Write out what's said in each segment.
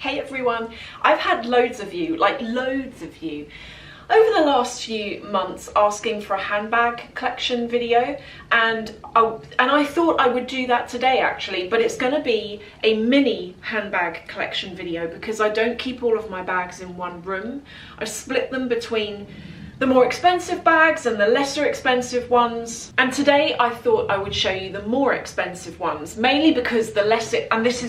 Hey everyone, I've had loads of you, like loads of you, over the last few months asking for a handbag collection video, and I thought I would do that today actually, but it's going to be a mini handbag collection video because I don't keep all of my bags in one room. I split them between the more expensive bags and the lesser expensive ones, and today I thought I would show you the more expensive ones, mainly because the lesser, and this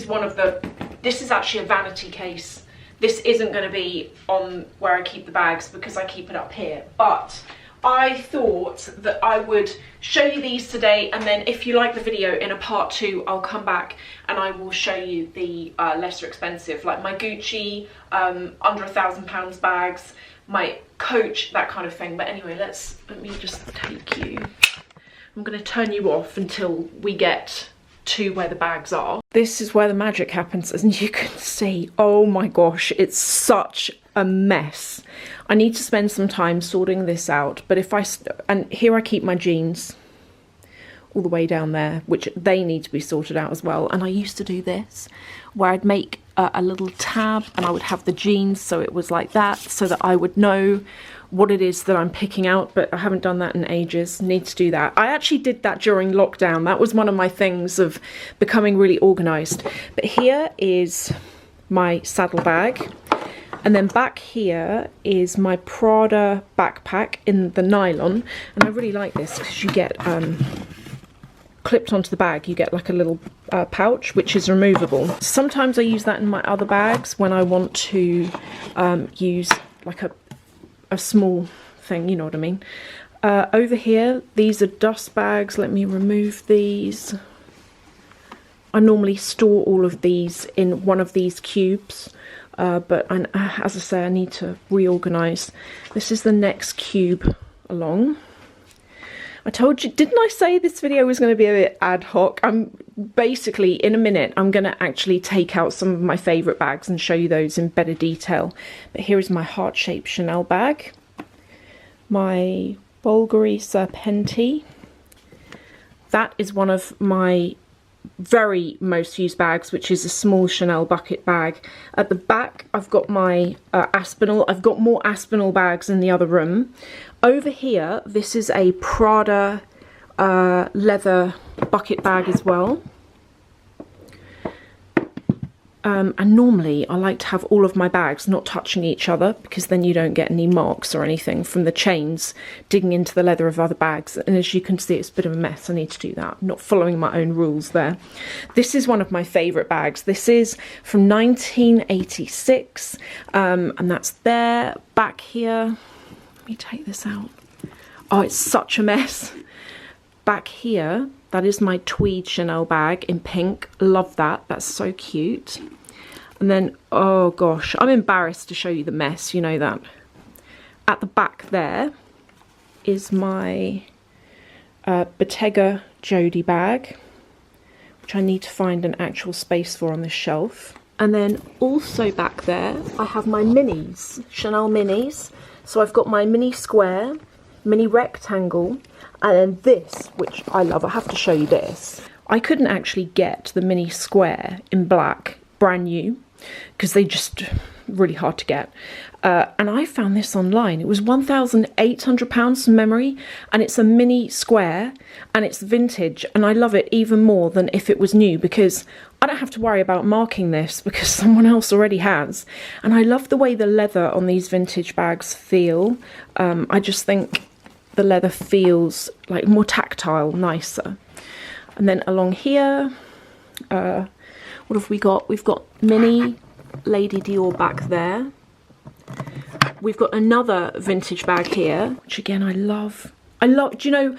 is actually a vanity case. This isn't going to be on where I keep the bags because I keep it up here, but I thought that I would show you these today, and then if you like the video, in a part 2 I'll come back and I will show you the lesser expensive, like my Gucci under £1,000 bags, my Coach, that kind of thing. But anyway, let me just take you. I'm going to turn you off until we get to where the bags are. This is where the magic happens, and you can see, oh my gosh, it's such a mess. I need to spend some time sorting this out, but and here I keep my jeans all the way down there, which they need to be sorted out as well. And I used to do this where I'd make a little tab and I would have the jeans so it was like that, so that I would know what it is that I'm picking out, but I haven't done that in ages. Need to do that. I actually did that during lockdown. That was one of my things of becoming really organised. But here is my saddle bag, and then back here is my Prada backpack in the nylon, and I really like this because you get clipped onto the bag, you get like a little pouch which is removable. Sometimes I use that in my other bags when I want to use like a small thing, you know what I mean. Over here, these are dust bags. Let me remove these. I normally store all of these in one of these cubes, but as I say, I need to reorganize. This is the next cube along. I told you, didn't I say this video was going to be a bit ad hoc? I'm basically, in a minute, I'm going to actually take out some of my favourite bags and show you those in better detail. But here is my heart-shaped Chanel bag, my Bulgari Serpenti. That is one of my very most used bags, which is a small Chanel bucket bag. At the back, I've got my Aspinall. I've got more Aspinall bags in the other room. Over here, this is a Prada leather bucket bag as well. And normally I like to have all of my bags not touching each other, because then you don't get any marks or anything from the chains digging into the leather of other bags. And as you can see, it's a bit of a mess. I need to do that. I'm not following my own rules there. This is one of my favourite bags. This is from 1986, and that's there. Back here, let me take this out. Oh, it's such a mess. Back here, that is my tweed Chanel bag in pink. Love that. That's so cute. And then, oh gosh, I'm embarrassed to show you the mess, you know that. At the back there is my Bottega Jodie bag, which I need to find an actual space for on this shelf. And then also back there, I have my minis, Chanel minis. So I've got my mini square, mini rectangle, and then this, which I love. I have to show you this. I couldn't actually get the mini square in black, brand new, because they just really hard to get. And I found this online. It was £1,800 from memory, and it's a mini square, and it's vintage, and I love it even more than if it was new, because I don't have to worry about marking this because someone else already has. And I love the way the leather on these vintage bags feel. I just think the leather feels like more tactile, nicer. And then along here, what have we got? We've got mini Lady Dior back there. We've got another vintage bag here, which again I love. Do you know,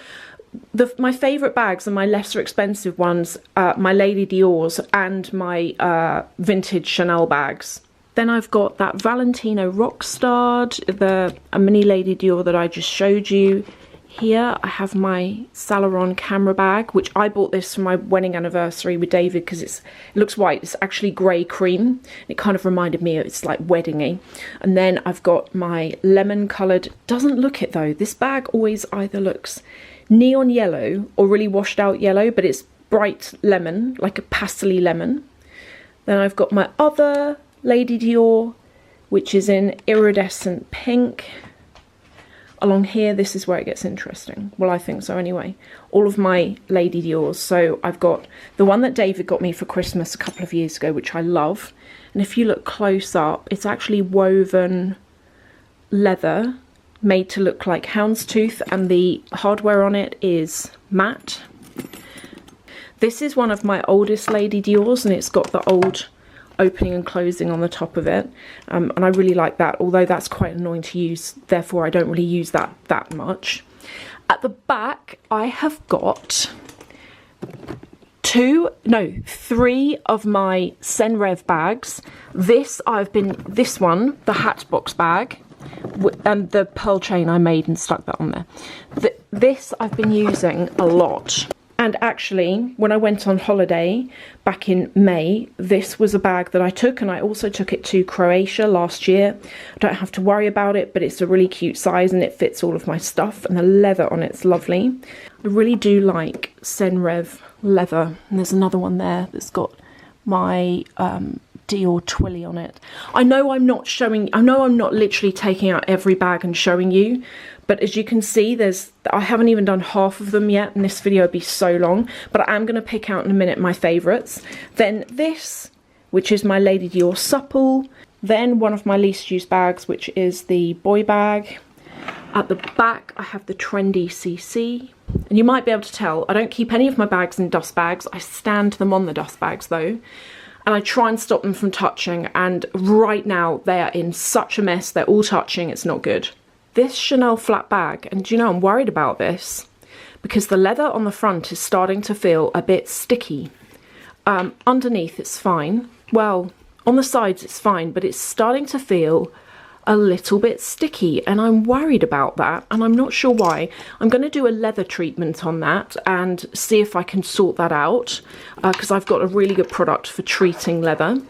my favourite bags are my lesser expensive ones, my Lady Dior's and my vintage Chanel bags. Then I've got that Valentino Rockstar, a mini Lady Dior that I just showed you. Here I have my Salaron camera bag, which I bought this for my wedding anniversary with David because it looks white. It's actually grey cream. It kind of reminded me of, it's like weddingy. And then I've got my lemon coloured, doesn't look it though. This bag always either looks neon yellow or really washed out yellow, but it's bright lemon, like a pastely lemon. Then I've got my other Lady Dior, which is in iridescent pink. Along here, this is where it gets interesting. Well, I think so anyway. All of my Lady Diors. So I've got the one that David got me for Christmas a couple of years ago, which I love. And if you look close up, it's actually woven leather made to look like houndstooth, and the hardware on it is matte. This is one of my oldest Lady Diors, and it's got the old opening and closing on the top of it, and I really like that, although that's quite annoying to use, therefore I don't really use that much. At the back I have got three of my Senreve bags. This one, the Hatbox bag, and the pearl chain I made and stuck that on there. This I've been using a lot. And actually, when I went on holiday back in May, this was a bag that I took, and I also took it to Croatia last year. I don't have to worry about it, but it's a really cute size and it fits all of my stuff, and the leather on it's lovely. I really do like Senreve leather, and there's another one there that's got my Dior Twilly on it. I know I'm not literally taking out every bag and showing you, but as you can see, I haven't even done half of them yet, and this video would be so long, but I am going to pick out in a minute my favourites. Then this, which is my Lady Dior Supple. Then one of my least used bags, which is the boy bag. At the back, I have the trendy CC. And you might be able to tell, I don't keep any of my bags in dust bags. I stand them on the dust bags though. And I try and stop them from touching, and right now they are in such a mess. They're all touching, it's not good. This Chanel flat bag, and do you know, I'm worried about this because the leather on the front is starting to feel a bit sticky. Underneath it's fine. Well, on the sides it's fine, but it's starting to feel a little bit sticky, and I'm worried about that, and I'm not sure why. I'm going to do a leather treatment on that and see if I can sort that out, because I've got a really good product for treating leather.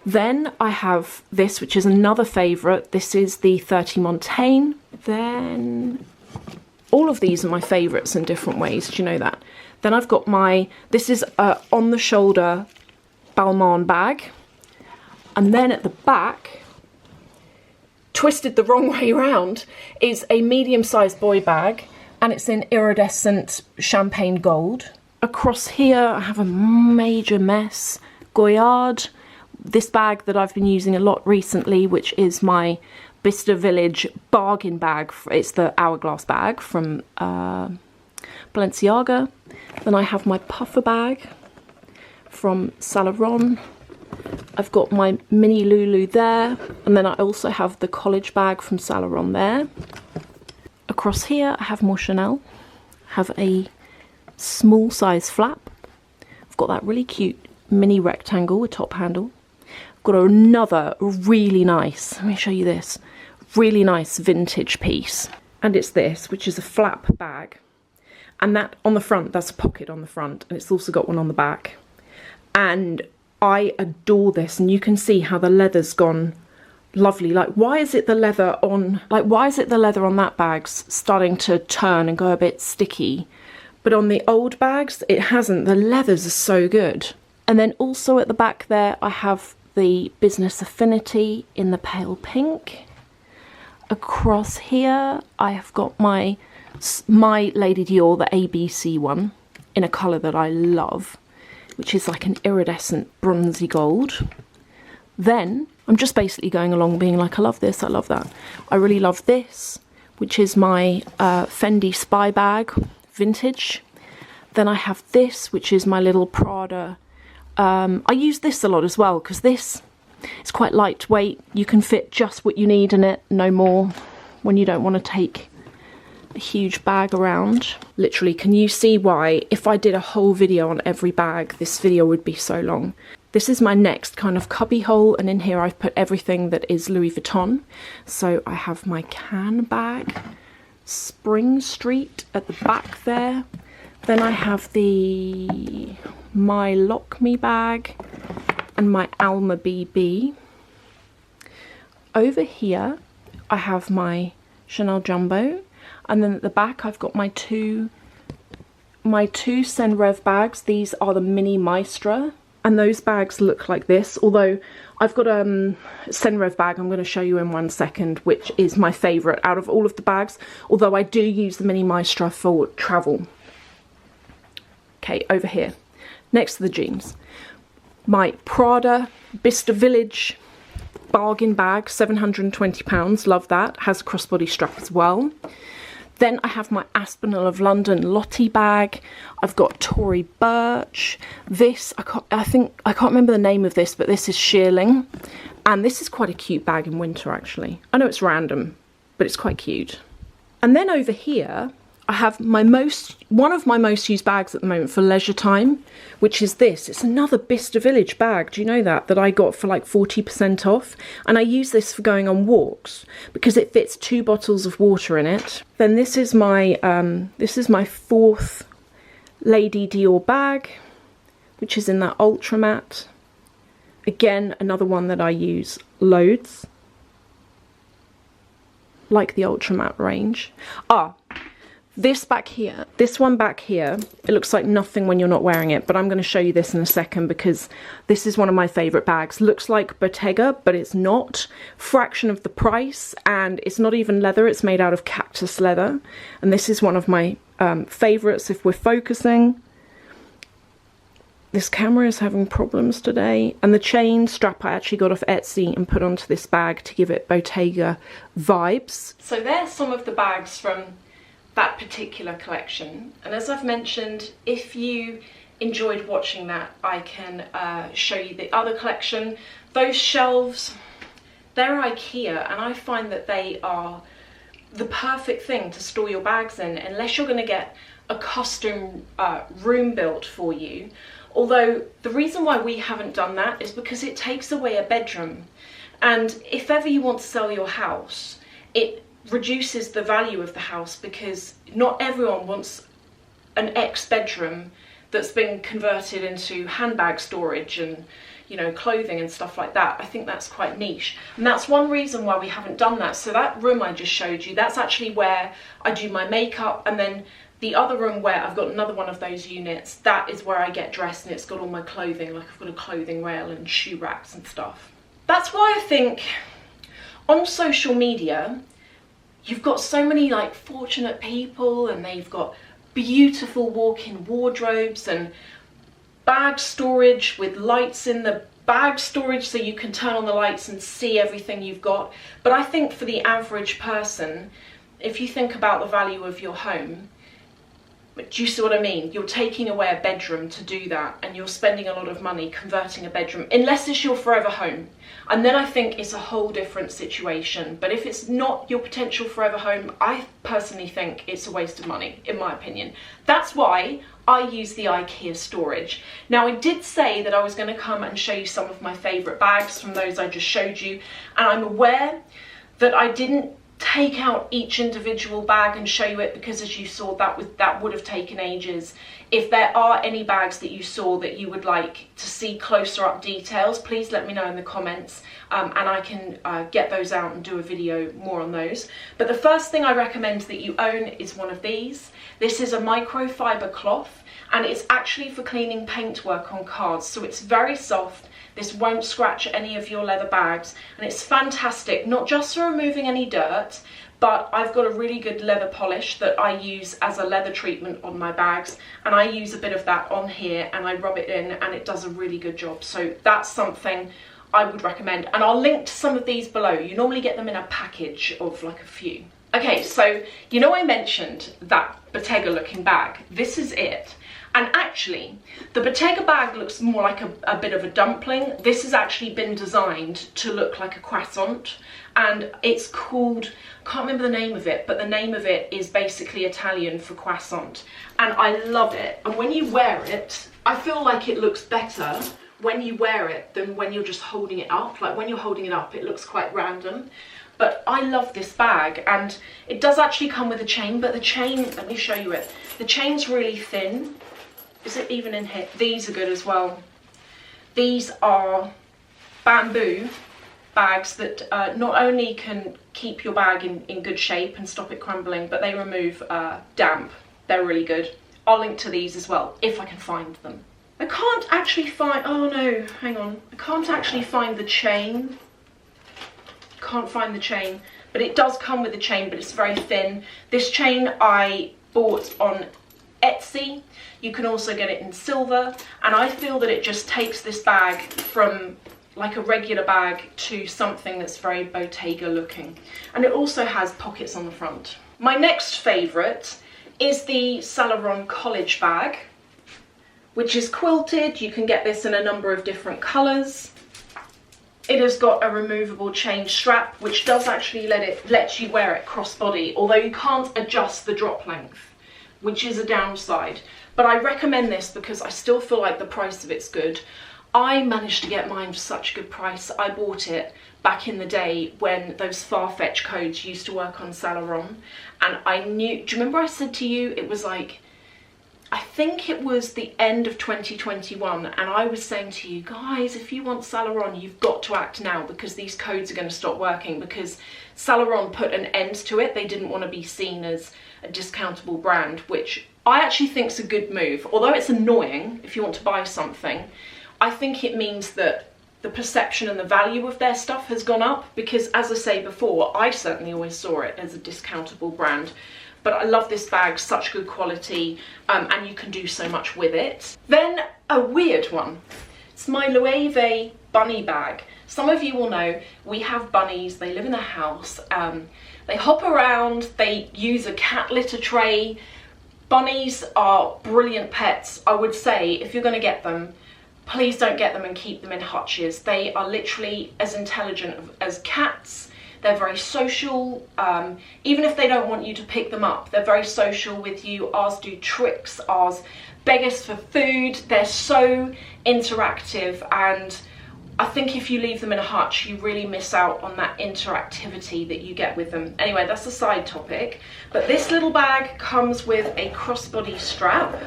Then I have this, which is another favourite. This is the 30 Montaigne. Then all of these are my favourites in different ways, do you know that? Then I've got this is a on the shoulder Balmain bag, and then at the back, twisted the wrong way around, is a medium-sized boy bag, and it's in iridescent champagne gold. Across here I have a major mess. Goyard, this bag that I've been using a lot recently, which is my Bicester Village bargain bag. It's the hourglass bag from Balenciaga. Then I have my puffer bag from Saint Laurent. I've got my mini Lulu there, and then I also have the college bag from Saint Laurent there. Across here I have more Chanel. I have a small size flap. I've got that really cute mini rectangle with top handle. I've got another really nice, let me show you this, really nice vintage piece, and it's this, which is a flap bag, and that on the front, that's a pocket on the front, and it's also got one on the back, and I adore this. And you can see how the leather's gone lovely. Like, why is it the leather on that bag's starting to turn and go a bit sticky, but on the old bags it hasn't? The leathers are so good. And then also at the back there I have the Business Affinity in the pale pink. Across here I have got my Lady Dior, the ABC one, in a colour that I love, which is like an iridescent bronzy gold. Then I'm just basically going along being like, I love this, I love that. I really love this, which is my Fendi spy bag, vintage. Then I have this, which is my little Prada. I use this a lot as well, because this is quite lightweight. You can fit just what you need in it, no more, when you don't want to take a huge bag around. Literally, can you see why if I did a whole video on every bag, this video would be so long? This is my next kind of cubby hole, and in here I've put everything that is Louis Vuitton. So I have my Cannes bag, Spring Street at the back there. Then I have my Lock Me bag and my Alma BB. Over here I have my Chanel Jumbo, and then at the back I've got my two Senreve bags. These are the Mini Maestra and those bags look like this, although I've got a Senreve bag I'm going to show you in 1 second, which is my favourite out of all of the bags, although I do use the Mini Maestra for travel. Okay, over here, next to the jeans, my Prada Bicester Village bargain bag, £720, love that, has a crossbody strap as well. Then I have my Aspinall of London Lottie bag. I've got Tory Burch. This, I can't remember the name of this, but this is shearling. And this is quite a cute bag in winter, actually. I know it's random, but it's quite cute. And then over here, I have one of my most used bags at the moment for leisure time, which is this. It's another Bicester Village bag. Do you know that? That I got for like 40% off. And I use this for going on walks because it fits 2 bottles of water in it. Then this is my 4th Lady Dior bag, which is in that ultra matte. Again, another one that I use loads. Like the ultra matte range. This back here, this one back here, it looks like nothing when you're not wearing it, but I'm going to show you this in a second because this is one of my favourite bags. Looks like Bottega, but it's not. Fraction of the price, and it's not even leather, it's made out of cactus leather. And this is one of my favourites if we're focusing. This camera is having problems today. And the chain strap I actually got off Etsy and put onto this bag to give it Bottega vibes. So there's some of the bags from that particular collection, and as I've mentioned, if you enjoyed watching that, I can show you the other collection. Those shelves, they're IKEA, and I find that they are the perfect thing to store your bags in, unless you're going to get a custom room built for you. Although the reason why we haven't done that is because it takes away a bedroom, and if ever you want to sell your house, it reduces the value of the house, because not everyone wants an ex-bedroom that's been converted into handbag storage and, you know, clothing and stuff like that. I think that's quite niche, and that's one reason why we haven't done that. So that room I just showed you, that's actually where I do my makeup, and then the other room where I've got another one of those units, that is where I get dressed, and it's got all my clothing, like I've got a clothing rail and shoe racks and stuff. That's why I think on social media you've got so many like fortunate people, and they've got beautiful walk-in wardrobes and bag storage with lights in the bag storage so you can turn on the lights and see everything you've got. But I think for the average person, if you think about the value of your home, do you see what I mean? You're taking away a bedroom to do that, and you're spending a lot of money converting a bedroom, unless it's your forever home. And then I think it's a whole different situation. But if it's not your potential forever home, I personally think it's a waste of money, in my opinion. That's why I use the IKEA storage. Now, I did say that I was going to come and show you some of my favourite bags from those I just showed you, and I'm aware that I didn't take out each individual bag and show you it, because as you saw, that would have taken ages. If there are any bags that you saw that you would like to see closer up details, please let me know in the comments, and I can get those out and do a video more on those. But the first thing I recommend that you own is one of these. This is a microfiber cloth, and it's actually for cleaning paintwork on cards, so it's very soft. This won't scratch any of your leather bags, and it's fantastic, not just for removing any dirt, but I've got a really good leather polish that I use as a leather treatment on my bags, and I use a bit of that on here and I rub it in, and it does a really good job. So that's something I would recommend, and I'll link to some of these below. You normally get them in a package of like a few. Okay, so you know I mentioned that Bottega looking bag. This is it. And actually, the Bottega bag looks more like a bit of a dumpling. This has actually been designed to look like a croissant, and it's called, can't remember the name of it, but the name of it is basically Italian for croissant. And I love it. And when you wear it, I feel like it looks better when you wear it than when you're just holding it up. Like when you're holding it up, it looks quite random. But I love this bag, and it does actually come with a chain, but the chain, let me show you it. The chain's really thin. Is it even in here? These are good as well. These are bamboo bags that not only can keep your bag in good shape and stop it crumbling, but they remove damp. They're really good. I'll link to these as well, if I can find them. I can't actually find, oh no, hang on. I can't actually find the chain. Can't find the chain, but it does come with a chain, but it's very thin. This chain I bought on Etsy. You can also get it in silver, and I feel that it just takes this bag from like a regular bag to something that's very Bottega looking. And it also has pockets on the front. My next favourite is the Saint Laurent college bag, which is quilted. You can get this in a number of different colours. It has got a removable chain strap, which does actually let you wear it crossbody, although you can't adjust the drop length, which is a downside. But I recommend this because I still feel like the price of it's good. I managed to get mine for such a good price. I bought it back in the day when those Farfetch codes used to work on Saint Laurent, and I knew, do you remember I said to you, it was like, I think it was the end of 2021, and I was saying to you guys, if you want Saint Laurent, you've got to act now because these codes are going to stop working, because Saint Laurent put an end to it. They didn't want to be seen as a discountable brand, which I actually think is a good move. Although it's annoying if you want to buy something, I think it means that the perception and the value of their stuff has gone up, because as I say before, I certainly always saw it as a discountable brand. But I love this bag, such good quality, and you can do so much with it. Then a weird one. It's my Loewe bunny bag. Some of you will know we have bunnies, they live in the house, they hop around, they use a cat litter tray. Bunnies are brilliant pets. I would say if you're going to get them, please don't get them and keep them in hutches. They are literally as intelligent as cats. They're very social. Even if they don't want you to pick them up, they're very social with you. Ours do tricks, ours beg us for food. They're so interactive, and I think if you leave them in a hutch, you really miss out on that interactivity that you get with them. Anyway, that's a side topic. But this little bag comes with a crossbody strap,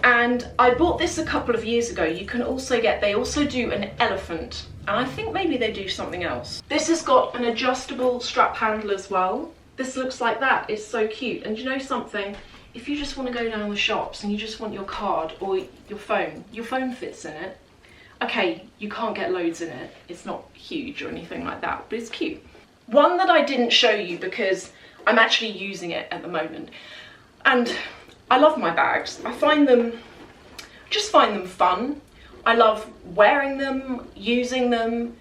and I bought this a couple of years ago. You can also get, they also do an elephant, and I think maybe they do something else. This has got an adjustable strap handle as well. This looks like that. It's so cute. And you know something? If you just want to go down the shops and you just want your card or your phone fits in it. Okay, you can't get loads in it. It's not huge or anything like that, but it's cute. One that I didn't show you because I'm actually using it at the moment. And I love my bags. I just find them fun. I love wearing them, using them.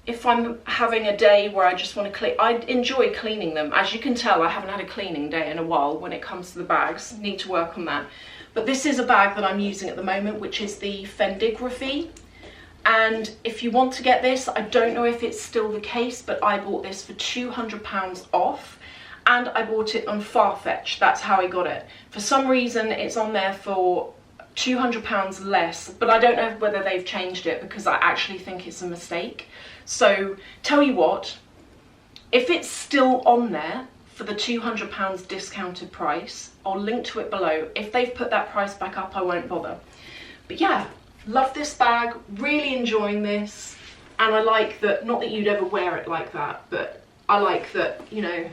If I'm having a day where I just want to clean, I enjoy cleaning them. As you can tell, I haven't had a cleaning day in a while when it comes to the bags. Need to work on that. But this is a bag that I'm using at the moment, which is the Fendi. And if you want to get this, I don't know if it's still the case, but I bought this for £200 off. And I bought it on Farfetch. That's how I got it. For some reason, it's on there for £200 less, but I don't know whether they've changed it because I actually think it's a mistake. So tell you what, if it's still on there for the £200 discounted price, I'll link to it below. If they've put that price back up, I won't bother. But yeah, love this bag, really enjoying this. And I like that, not that you'd ever wear it like that, but I like that, you know,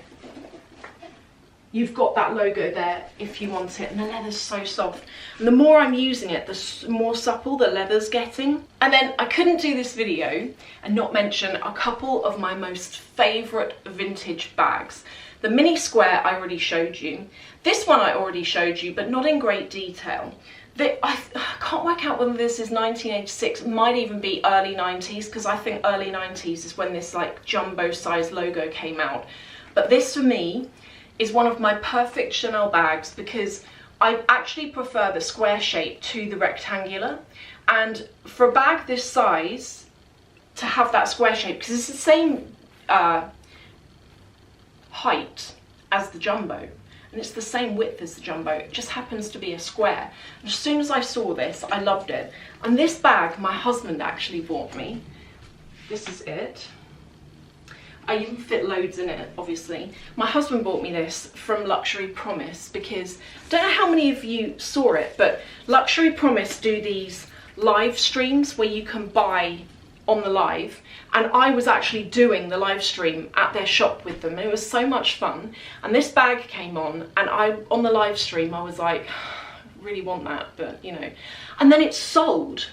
you've got that logo there if you want it, and the leather's so soft. And the more I'm using it, the more supple the leather's getting. And then I couldn't do this video and not mention a couple of my most favourite vintage bags. The mini square I already showed you. This one I already showed you, but not in great detail. I can't work out whether this is 1986, it might even be early 90s, because I think early 90s is when this like jumbo size logo came out. But this for me is one of my perfect Chanel bags because I actually prefer the square shape to the rectangular. And for a bag this size, to have that square shape, because it's the same height as the jumbo, and it's the same width as the jumbo, it just happens to be a square. And as soon as I saw this, I loved it. And this bag, my husband actually bought me. This is it. I even fit loads in it, obviously. My husband bought me this from Luxury Promise because, I don't know how many of you saw it, but Luxury Promise do these live streams where you can buy on the live, and I was actually doing the live stream at their shop with them. It was so much fun, and this bag came on, and on the live stream I was like, really want that, but you know. And then it sold.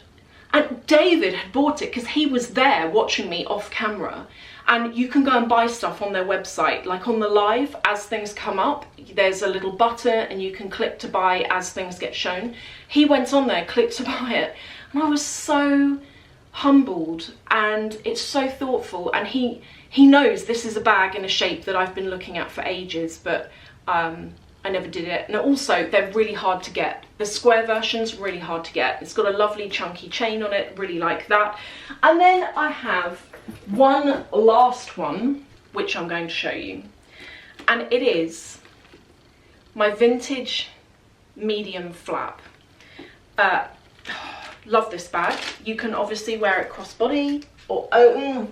And David had bought it because he was there watching me off camera. And you can go and buy stuff on their website, like on the live, as things come up, there's a little button and you can click to buy as things get shown. He went on there, clicked to buy it, and I was so humbled, and it's so thoughtful, and he knows this is a bag in a shape that I've been looking at for ages, but I never did it. And also, they're really hard to get. The square version's really hard to get. It's got a lovely chunky chain on it, really like that. And then I have one last one, which I'm going to show you. And it is my vintage medium flap. Love this bag. You can obviously wear it crossbody, or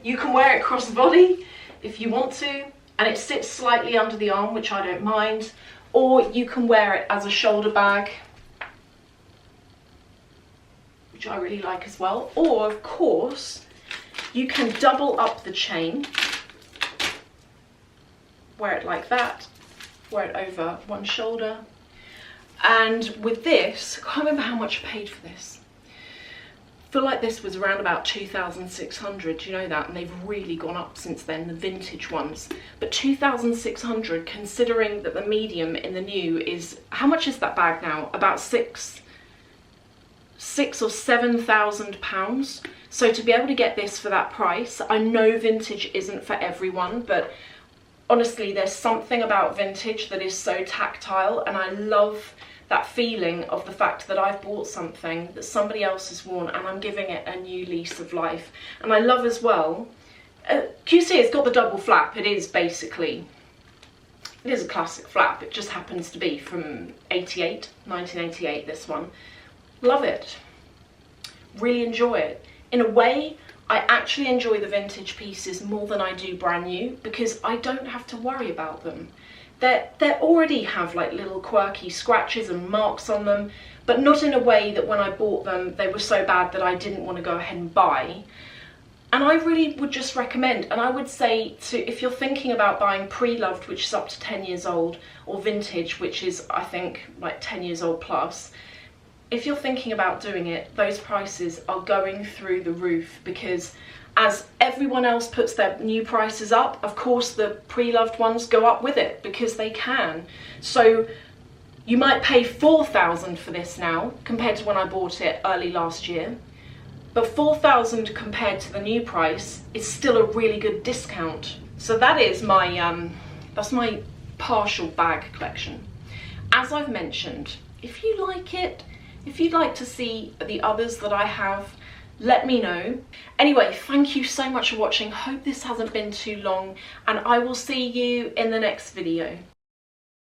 you can wear it crossbody if you want to, and it sits slightly under the arm, which I don't mind. Or you can wear it as a shoulder bag, which I really like as well. Or, of course, you can double up the chain, wear it like that, wear it over one shoulder. And with this, I can't remember how much I paid for this. I feel like this was around about 2,600, do you know that? And they've really gone up since then, the vintage ones. But 2,600, considering that the medium in the new is, how much is that bag now? About six or 7,000 pounds. So to be able to get this for that price, I know vintage isn't for everyone, but honestly, there's something about vintage that is so tactile, and I love that feeling of the fact that I've bought something that somebody else has worn and I'm giving it a new lease of life. And I love as well, QC has got the double flap. It is basically, it is a classic flap. It just happens to be from 1988, this one. Love it. Really enjoy it. In a way, I actually enjoy the vintage pieces more than I do brand new, because I don't have to worry about them. They already have like little quirky scratches and marks on them, but not in a way that when I bought them they were so bad that I didn't want to go ahead and buy. And I really would just recommend, and I would say to, if you're thinking about buying pre-loved, which is up to 10 years old, or vintage, which is I think like 10 years old plus, if you're thinking about doing it, those prices are going through the roof, because as everyone else puts their new prices up, of course the pre-loved ones go up with it, because they can. So you might pay 4,000 for this now compared to when I bought it early last year, but 4,000 compared to the new price is still a really good discount. So that is my that's my partial bag collection. As I've mentioned, if you like it, if you'd like to see the others that I have, let me know. Anyway, thank you so much for watching. Hope this hasn't been too long, and I will see you in the next video.